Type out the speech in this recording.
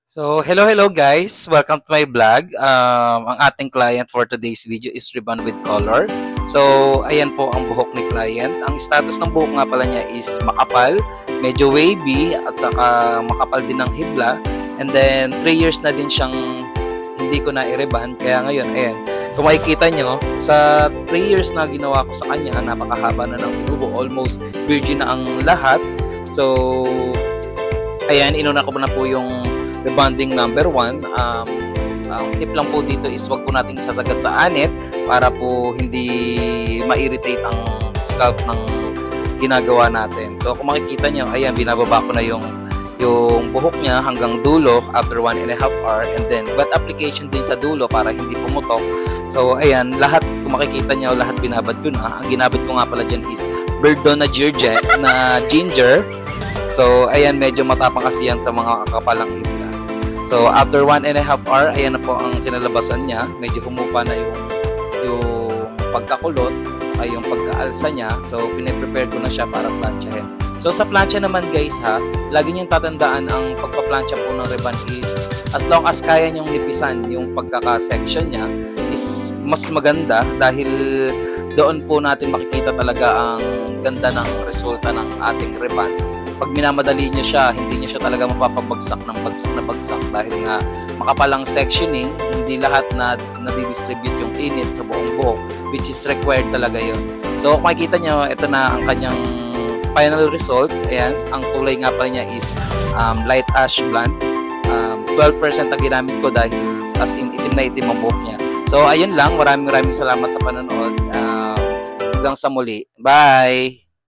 Hello guys! Welcome to my vlog. Ang ating client for today's video is Ribbon with Color. Ayan po ang buhok ni client. Ang status ng buhok nga pala niya is makapal, medyo wavy, at saka makapal din ng hibla. And then, 3 years na din siyang hindi ko na i-ribbon. Kaya ngayon, ayan. Kung makikita nyo, sa 3 years na ginawa ko sa kanya, napakahaba na ng tinubo. Almost virgin na ang lahat. Ayan, inuna ko na po yung rebonding number 1. Ang tip lang po dito is wag po nating isasagad sa anit para po hindi ma-irritate ang scalp ng ginagawa natin. So kung makikita nyo, ayan, binababa ko na yung buhok niya hanggang dulo after 1.5 hour, and then wet application din sa dulo para hindi pumutok. So ayan, lahat kung makikita nyo, lahat binabad ko na. Ang ginabad ko nga pala dyan is Verdona na ginger. So ayan, medyo matapang kasi yan sa mga kakapalang hibla. So, after 1.5 hour, ayan na po ang kinalabasan niya. Medyo humupa na yung pagkakulot, saka yung pagkaalsa niya. So, pinaprepare ko na siya para planchahin. So, sa plancha naman guys ha, lagi niyong tatandaan ang pagpa-plancha po ng ribbon is as long as kaya niyong lipisan yung pagkaka-section niya is mas maganda dahil doon po natin makikita talaga ang ganda ng resulta ng ating ribbon. Pag minamadali nyo siya, hindi nyo siya talaga mapapabagsak ng bagsak dahil nga makapalang sectioning, hindi lahat na nadidistribute yung init sa buong buhok, which is required talaga yun. So kung makikita nyo, ito na ang kanyang final result. Ayan, ang kulay nga pala niya is light ash blonde. 12% ang ginamit ko dahil as in itim na itim ang buhok niya. So ayun lang, maraming salamat sa panonood. Hanggang sa muli. Bye!